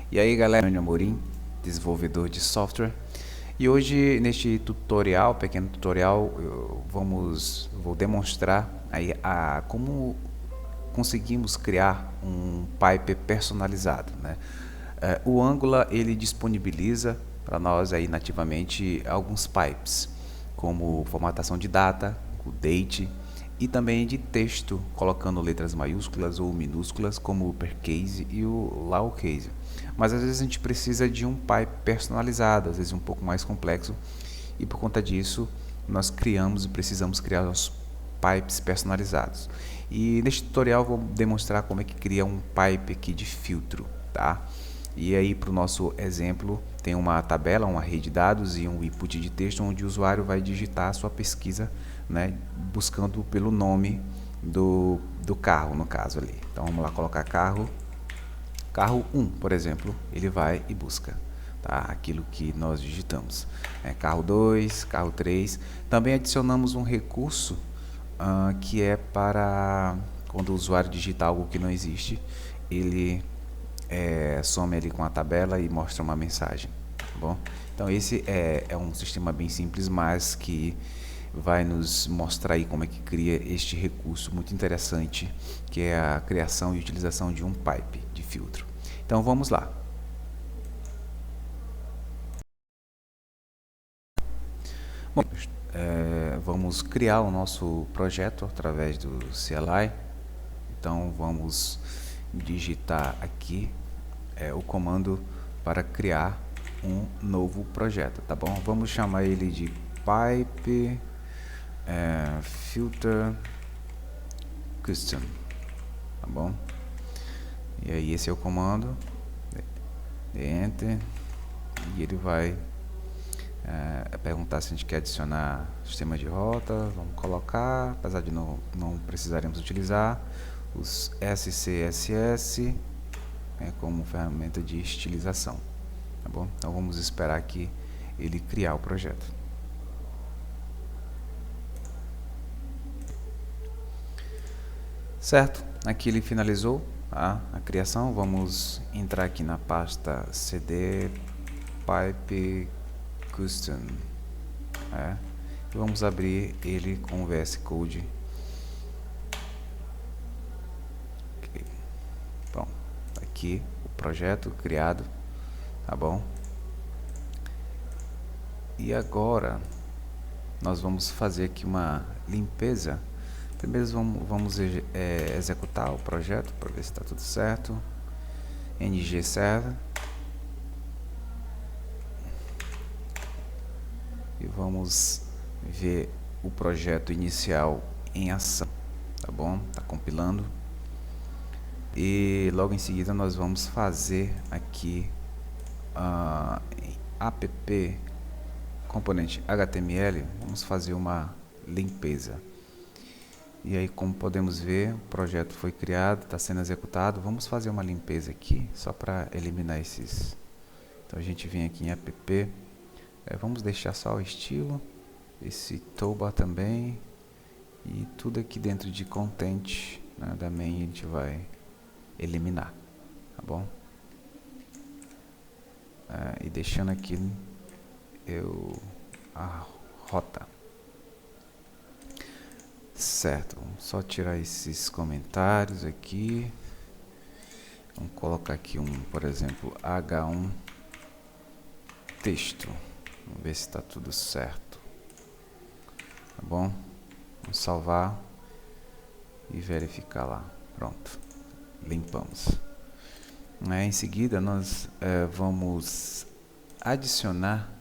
E aí galera, Jânio Amorim, desenvolvedor de software. E hoje neste tutorial, pequeno tutorial, vou demonstrar aí como conseguimos criar um pipe personalizado, né? O Angular ele disponibiliza para nós aí nativamente alguns pipes, como formatação de data, o date, e também de texto, colocando letras maiúsculas ou minúsculas, como o uppercase e o lowercase. Mas às vezes a gente precisa de um pipe personalizado, às vezes um pouco mais complexo, e por conta disso nós criamos e precisamos criar os pipes personalizados. E neste tutorial vou demonstrar como é que cria um pipe aqui de filtro, tá? E aí para o nosso exemplo tem uma tabela, uma rede de dados e um input de texto onde o usuário vai digitar a sua pesquisa, né, buscando pelo nome do carro, no caso ali. Então vamos lá colocar carro 1, por exemplo, ele vai e busca, tá, aquilo que nós digitamos. Carro 2, carro 3. Também adicionamos um recurso que é para quando o usuário digita algo que não existe, ele some ali com a tabela e mostra uma mensagem, tá bom? Então esse é um sistema bem simples, mas que vai nos mostrar aí como é que cria este recurso muito interessante, que é a criação e utilização de um pipe de filtro. Então vamos lá. Bom, vamos criar o nosso projeto através do CLI. Então vamos digitar aqui o comando para criar um novo projeto, tá bom? Vamos chamar ele de pipe filter custom, tá bom? E aí esse é o comando, enter, e ele vai perguntar se a gente quer adicionar sistema de rota. Vamos colocar, apesar de não precisaremos utilizar os SCSS como ferramenta de estilização, tá bom? Então vamos esperar aqui ele criar o projeto. Certo, aqui ele finalizou a criação. Vamos entrar aqui na pasta cd pipe custom, e vamos abrir ele com o VS Code. Okay. Bom, aqui o projeto criado, tá bom? E agora nós vamos fazer aqui uma limpeza. Primeiro vamos executar o projeto para ver se está tudo certo. ng server. E vamos ver o projeto inicial em ação, tá bom? Tá compilando. E logo em seguida nós vamos fazer aqui app componente HTML, vamos fazer uma limpeza. E aí, como podemos ver, o projeto foi criado, está sendo executado. Vamos fazer uma limpeza aqui, só para eliminar esses. Então a gente vem aqui em app, vamos deixar só o estilo, esse toolbar também, e tudo aqui dentro de content, né, da main a gente vai eliminar, tá bom? E deixando aqui a rota. Certo, vamos só tirar esses comentários aqui. Vamos colocar aqui por exemplo, H1 texto. Vamos ver se está tudo certo. Tá bom? Vamos salvar e verificar lá. Pronto, limpamos. Em seguida nós vamos adicionar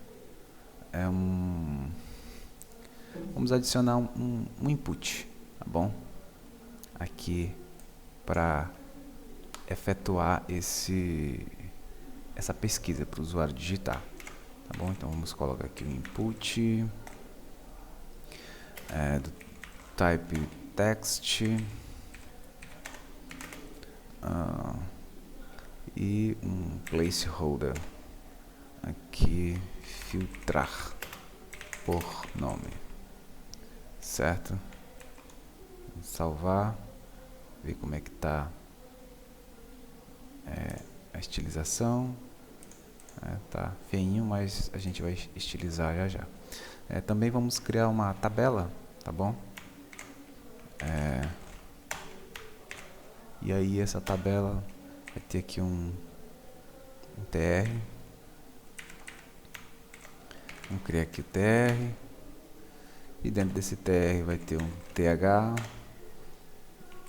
um input, tá bom? Aqui para efetuar essa pesquisa para o usuário digitar, tá bom? Então vamos colocar aqui o input do type text e um placeholder aqui, filtrar por nome, certo? Vamos salvar, ver como é que tá a estilização. Tá feinho, mas a gente vai estilizar já já. Também vamos criar uma tabela, tá bom? E aí essa tabela vai ter aqui um TR. Vamos criar aqui o TR. E dentro desse TR vai ter um TH,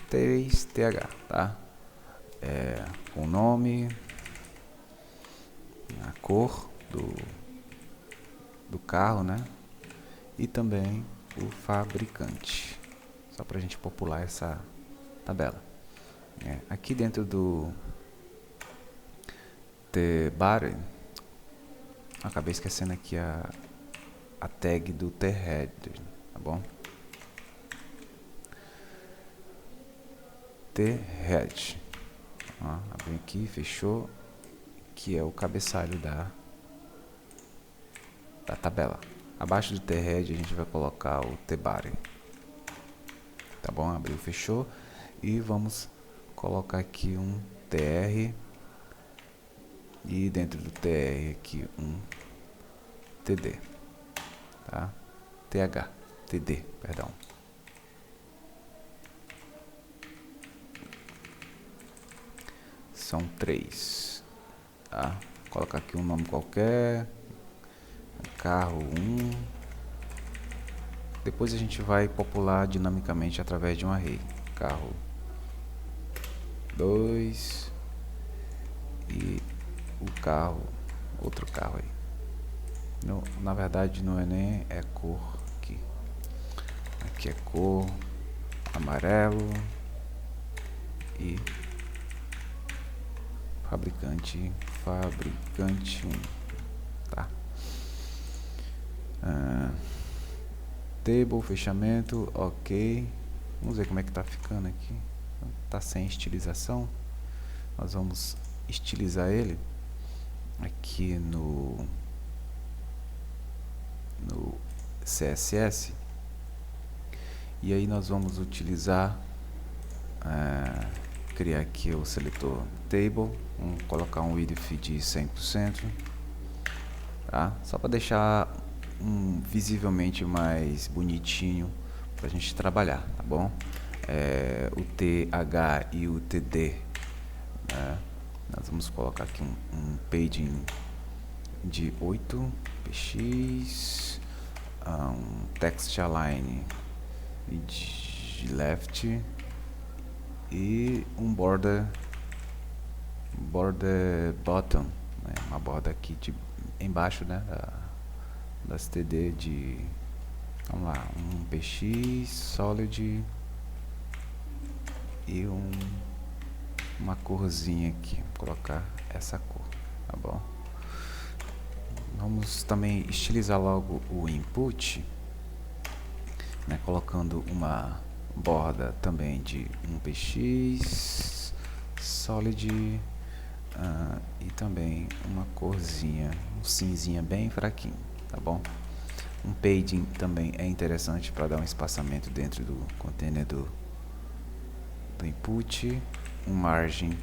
3TH, tá? O nome, a cor do carro, né? E também o fabricante, só para a gente popular essa tabela. Aqui dentro do T-Body, acabei esquecendo aqui a tag do T-Head, tá bom? T-Head, abri aqui, fechou, que é o cabeçalho da tabela. Abaixo do T-Head a gente vai colocar o T-Body, tá bom? Abriu, fechou, e vamos colocar aqui um TR, e dentro do TR aqui um TD, tá? TD, perdão. São 3, tá? Vou colocar aqui um nome qualquer, carro 1. Depois a gente vai popular dinamicamente através de um array. Carro 2 e o carro, outro carro aí. Não, na verdade não é nem cor aqui. Aqui é cor amarelo e fabricante 1, tá? Table, fechamento, ok. Vamos ver como é que tá ficando aqui. Tá sem estilização. Nós vamos estilizar ele aqui no CSS. E aí nós vamos utilizar, criar aqui o seletor table. Vamos colocar um width de 100%, tá? Só para deixar visivelmente mais bonitinho para a gente trabalhar, tá bom? O TH e o TD, né? Nós vamos colocar aqui um padding de 8 px, um text align de left e um border bottom, né? Uma borda aqui embaixo, né, das TD de, vamos lá, um px solid e uma corzinha aqui. Vou colocar essa cor, tá bom? Vamos também estilizar logo o input, né, colocando uma borda também de um px solid e também uma corzinha, um cinzinha bem fraquinho, tá bom? Um padding também é interessante para dar um espaçamento dentro do container do input. Margem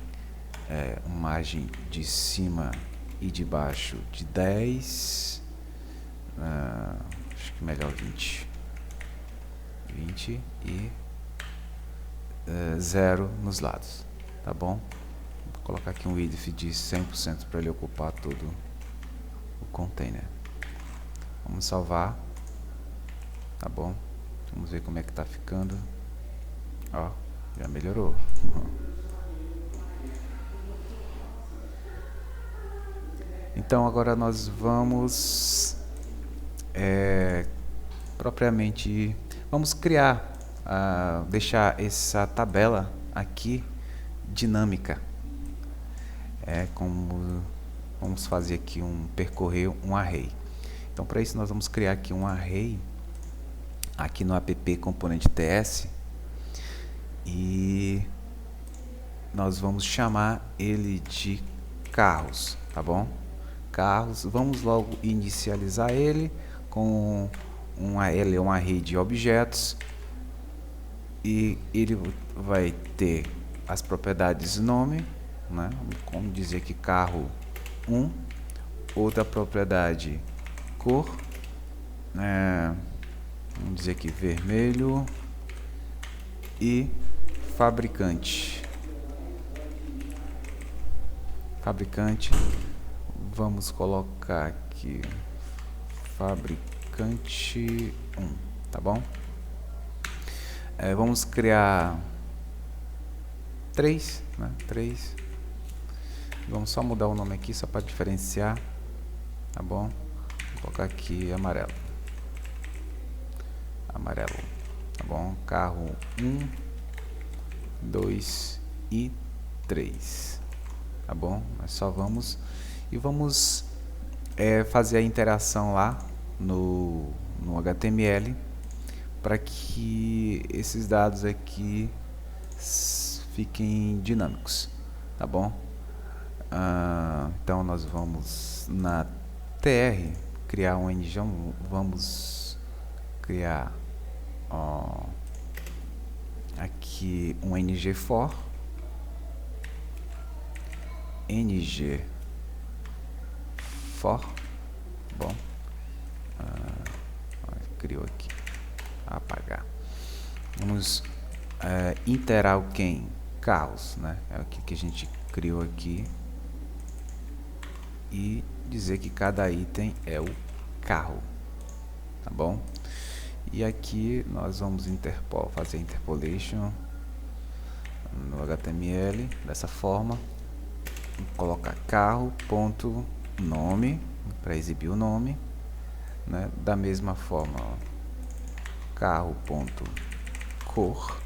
de cima e de baixo de 10, acho que melhor 20 e 0 nos lados, tá bom? Vou colocar aqui um width de 100% para ele ocupar todo o container. Vamos salvar, tá bom? Vamos ver como é que tá ficando. Ó, já melhorou. Então agora nós vamos propriamente vamos criar, deixar essa tabela aqui dinâmica. Como vamos fazer aqui percorrer um array. Então para isso nós vamos criar aqui um array aqui no app componente ts e nós vamos chamar ele de carros, tá bom? Carros, vamos logo inicializar ele com um array de objetos e ele vai ter as propriedades nome, né? Como dizer que carro 1, outra propriedade cor, vamos dizer que vermelho e fabricante. Vamos colocar aqui fabricante 1, tá bom? Vamos criar 3, né? 3. Vamos só mudar o nome aqui só para diferenciar, tá bom? Vou colocar aqui amarelo, tá bom? Carro 1, 2 e 3, tá bom? Nós só vamos fazer a interação lá no HTML para que esses dados aqui fiquem dinâmicos, tá bom? Então nós vamos na tr criar um ng, vamos criar aqui um ng for, bom, criou aqui, apagar. Vamos iterar o quem? Carros, né? É o que a gente criou aqui e dizer que cada item é o carro, tá bom? E aqui nós vamos fazer interpolation no HTML dessa forma, colocar carro.nome para exibir o nome, né? Da mesma forma, carro.cor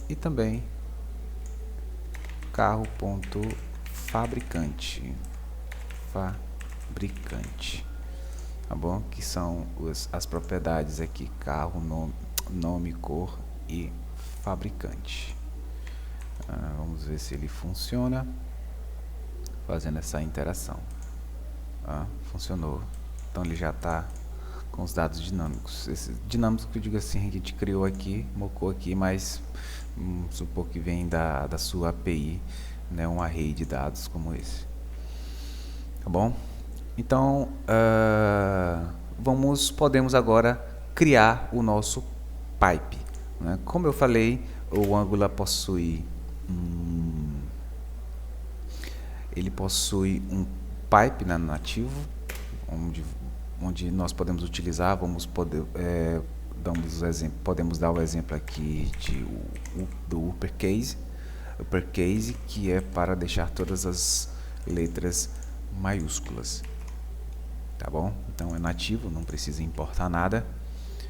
e também carro.fabricante, tá bom? Que são as propriedades aqui, carro, nome, cor e fabricante. Vamos ver se ele funciona fazendo essa interação. Funcionou. Então ele já está com os dados dinâmicos. Esses dinâmicos que eu digo assim, a gente criou aqui, mocou aqui, mas supor que vem da sua API, né, um array de dados como esse. Tá bom? Então, podemos agora criar o nosso pipe, né? Como eu falei, o Angular possui um pipe, né, nativo, onde nós podemos utilizar, podemos dar o exemplo aqui do uppercase, que é para deixar todas as letras maiúsculas, tá bom? Então é nativo, não precisa importar nada,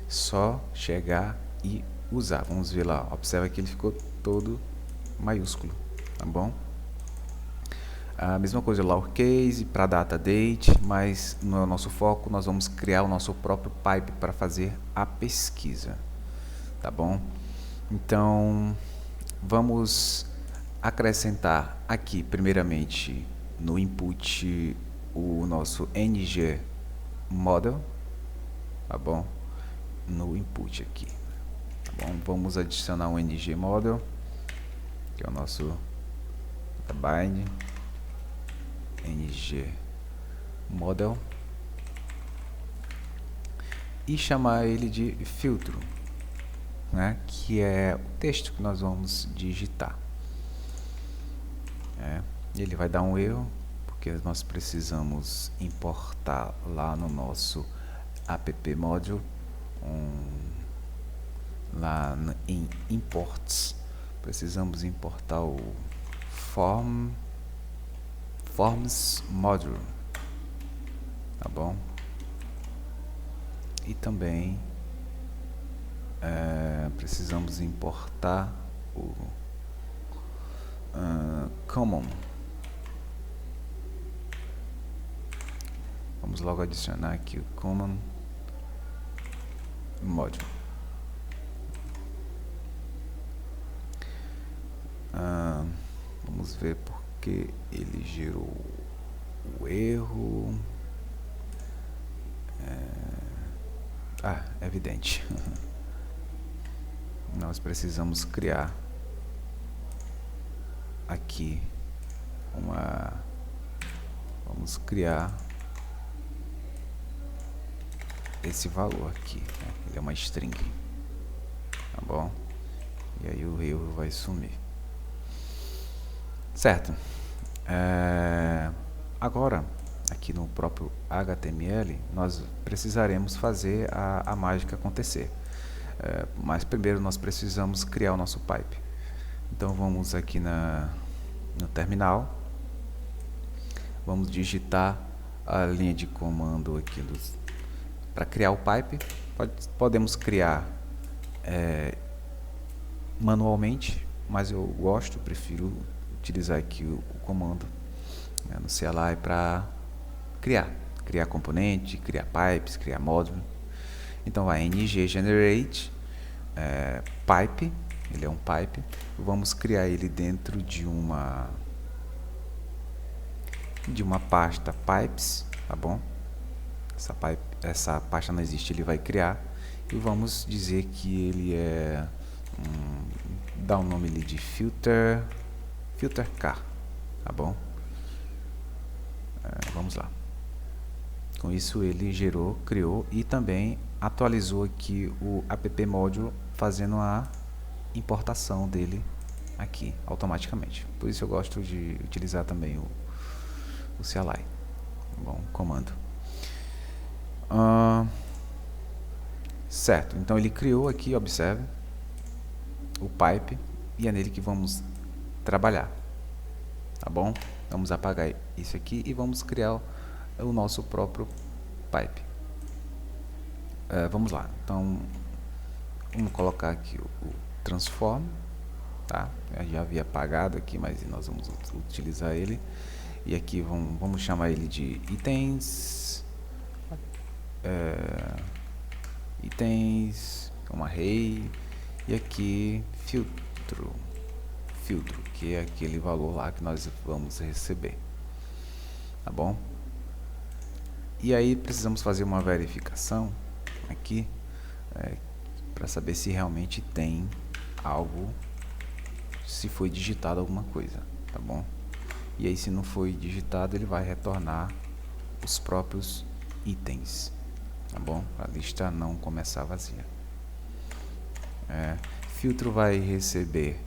só chegar e usar. Vamos ver lá, observa que ele ficou todo maiúsculo, tá bom? A mesma coisa, lowercase para data date, mas não é o nosso foco. Nós vamos criar o nosso próprio pipe para fazer a pesquisa, tá bom? Então vamos acrescentar aqui primeiramente no input o nosso ng model, tá bom? No input aqui, tá bom? Vamos adicionar um ng model, que é o nosso bind ng model, e chamar ele de filtro, né, que é o texto que nós vamos digitar. Ele vai dar um erro porque nós precisamos importar lá no nosso app module, lá em imports, precisamos importar o forms module, tá bom? E também precisamos importar o common. Vamos logo adicionar aqui o common module. Vamos ver porque ele gerou o erro. Evidente. Nós precisamos criar aqui vamos criar esse valor aqui, né? Ele é uma string, tá bom? E aí o erro vai sumir, certo? Agora aqui no próprio HTML nós precisaremos fazer a mágica acontecer, mas primeiro nós precisamos criar o nosso pipe. Então vamos aqui no terminal, vamos digitar a linha de comando aqui para criar o pipe. Podemos criar manualmente, mas eu prefiro utilizar aqui o comando, né, no CLI para criar componente, criar pipes, criar módulo. Então vai ng generate pipe, ele é um pipe, vamos criar ele dentro de uma pasta pipes, tá bom? Essa pasta não existe, ele vai criar, e vamos dizer que ele é dá o nome ali de filter car, tá bom? Vamos lá. Com isso ele criou e também atualizou aqui o app module, fazendo a importação dele aqui automaticamente. Por isso eu gosto de utilizar também o CLI, bom, comando. Certo, então ele criou aqui, observe, o pipe, e é nele que vamos trabalhar, tá bom? Vamos apagar isso aqui e vamos criar o nosso próprio pipe. Vamos lá, então vamos colocar aqui o transform, tá? Eu já havia apagado aqui, mas nós vamos utilizar ele, e aqui vamos chamar ele de itens, um array, e aqui filtro, que é aquele valor lá que nós vamos receber, tá bom? E aí precisamos fazer uma verificação aqui para saber se realmente tem algo, se foi digitado alguma coisa, tá bom? E aí, se não foi digitado, ele vai retornar os próprios itens, tá bom? A lista não começar vazia. Filtro vai receber,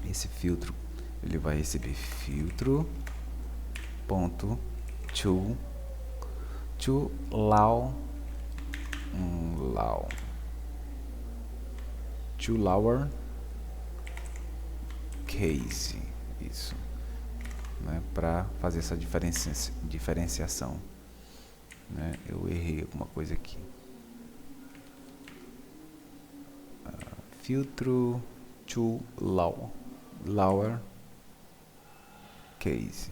esse filtro, ele vai receber filtro ponto to lower case, isso, né, para fazer essa diferenciação, né? Eu errei alguma coisa aqui. Filtro to lower case.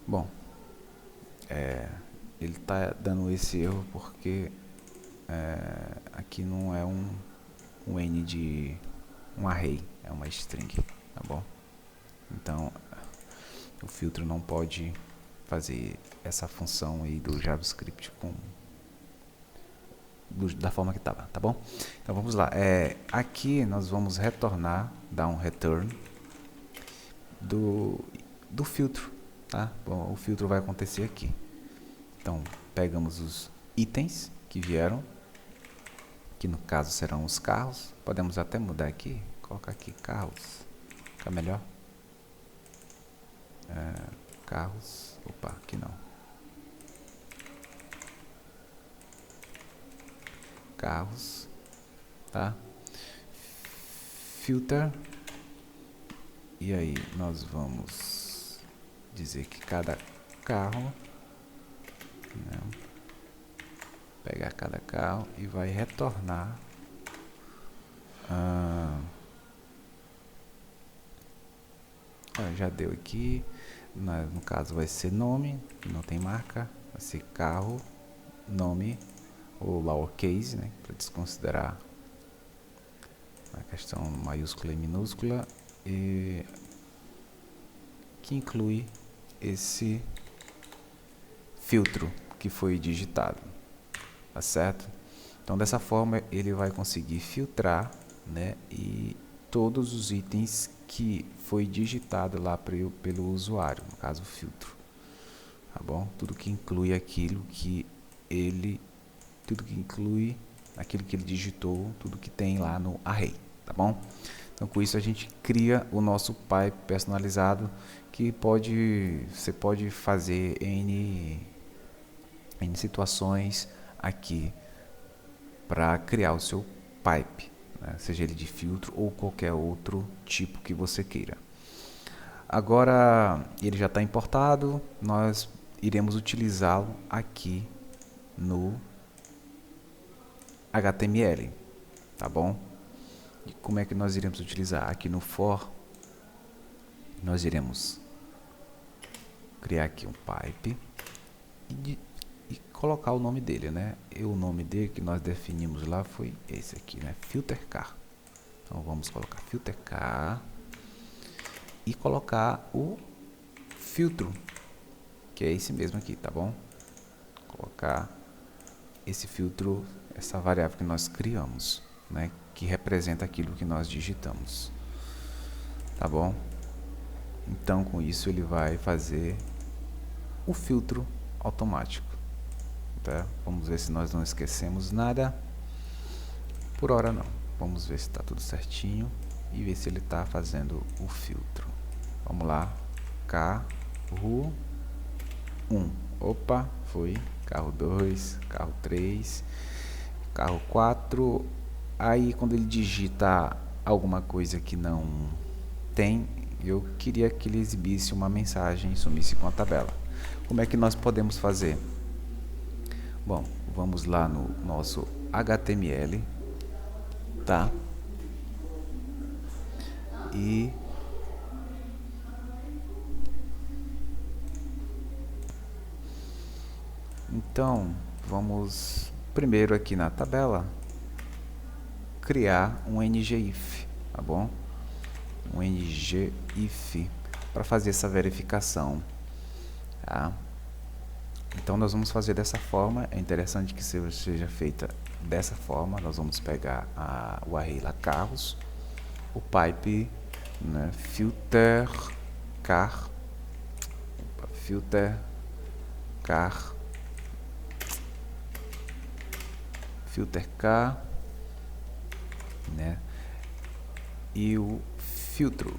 Bom, ele está dando esse erro porque aqui não é um n de um array, é uma string, tá bom? Então o filtro não pode fazer essa função aí do JavaScript da forma que estava, tá bom? Então vamos lá, aqui nós vamos dar um return do filtro, tá? Bom, o filtro vai acontecer aqui. Então pegamos os itens que vieram, que no caso serão os carros. Podemos até mudar aqui, colocar aqui carros, fica melhor. Carros, opa, aqui não. Carros, tá? Filter, e aí nós vamos dizer que cada carro, né, pegar cada carro e vai retornar já deu aqui, no caso vai ser nome, não tem marca, vai ser carro, nome, ou lowercase, né, para desconsiderar a questão maiúscula e minúscula, e que inclui esse filtro que foi digitado, tá certo? Então dessa forma ele vai conseguir filtrar, né, e todos os itens que foi digitado lá pelo usuário, no caso o filtro, tá bom? Tudo que inclui aquilo que ele digitou, tudo que tem lá no array, tá bom? Então com isso a gente cria o nosso pipe personalizado que você pode fazer N situações aqui para criar o seu pipe, né? Seja ele de filtro ou qualquer outro tipo que você queira. Agora ele já está importado, nós iremos utilizá-lo aqui no HTML, tá bom? E como é que nós iremos utilizar? Aqui no for, nós iremos criar aqui um pipe e colocar o nome dele, né? E o nome dele que nós definimos lá foi esse aqui, né? FilterCar. Então vamos colocar FilterCar e colocar o filtro, que é esse mesmo aqui, tá bom? Colocar esse filtro, essa variável que nós criamos, né? Que representa aquilo que nós digitamos, tá bom? Então com isso ele vai fazer o filtro automático, tá? Vamos ver se nós não esquecemos nada. Por hora não. Vamos ver se está tudo certinho e ver se ele está fazendo o filtro. Vamos lá, carro 1, opa, foi, carro 2, carro 3, carro 4. Aí quando ele digita alguma coisa que não tem, eu queria que ele exibisse uma mensagem e sumisse com a tabela. Como é que nós podemos fazer? Bom, vamos lá no nosso HTML, tá? E então vamos primeiro aqui na tabela criar um ngIf, tá bom? Um ngIf para fazer essa verificação, tá? Então nós vamos fazer dessa forma. É interessante que seja feita dessa forma. Nós vamos pegar o array lá carros, o pipe, né, FilterCar, né, e o filtro,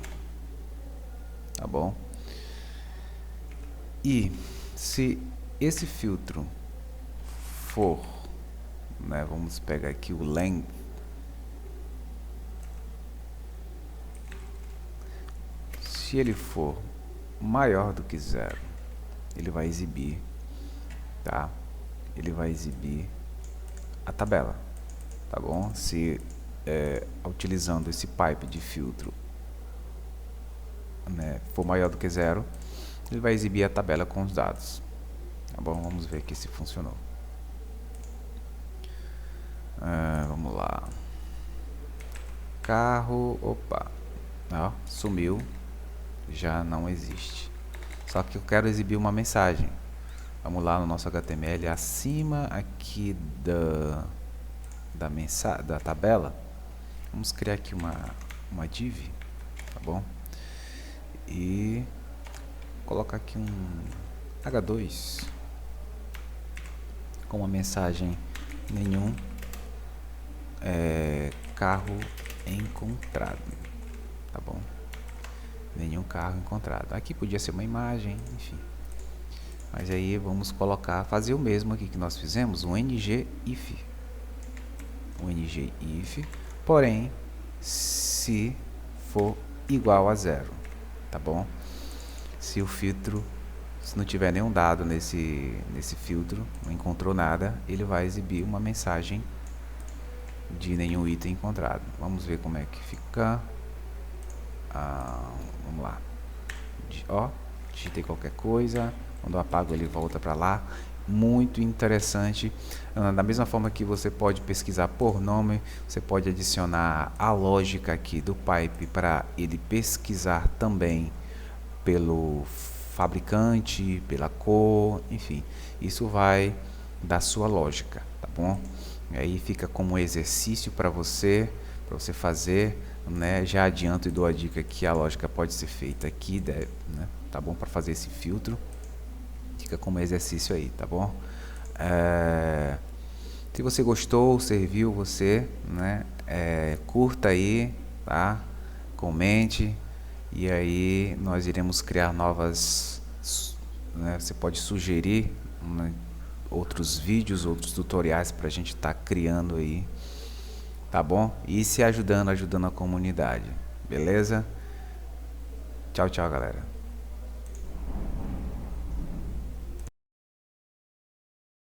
tá bom? E se esse filtro for, né, vamos pegar aqui o length, se ele for maior do que 0, ele vai exibir, tá? Ele vai exibir a tabela, tá bom? Se utilizando esse pipe de filtro, né, for maior do que 0, ele vai exibir a tabela com os dados, tá bom? Vamos ver aqui se funcionou. Vamos lá, carro, opa, ó, sumiu, já não existe. Só que eu quero exibir uma mensagem. Vamos lá no nosso HTML, acima aqui da tabela, vamos criar aqui uma div, tá bom? E colocar aqui um H2 com uma mensagem nenhum carro encontrado, tá bom? Nenhum carro encontrado. Aqui podia ser uma imagem, enfim. Mas aí vamos colocar, fazer o mesmo aqui que nós fizemos, um ngIf. Um ngIf, porém, se for igual a 0, tá bom? Se o filtro, se não tiver nenhum dado nesse filtro, não encontrou nada, ele vai exibir uma mensagem de nenhum item encontrado. Vamos ver como é que fica. Vamos lá. Ó, digitei qualquer coisa, quando eu apago ele volta para lá. Muito interessante. Da mesma forma que você pode pesquisar por nome, você pode adicionar a lógica aqui do pipe para ele pesquisar também pelo fabricante, pela cor, enfim, isso vai da sua lógica, tá bom? E aí fica como um exercício para você fazer né? Já adianto e dou a dica que a lógica pode ser feita aqui, né? Tá bom? Para fazer esse filtro, fica como exercício aí, tá bom? Se você gostou, serviu você, né? Curta aí, tá? Comente, e aí nós iremos criar novas, né? Você pode sugerir, né, outros vídeos, outros tutoriais para a gente estar criando aí, tá bom? E se ajudando a comunidade, beleza? Tchau, tchau, galera.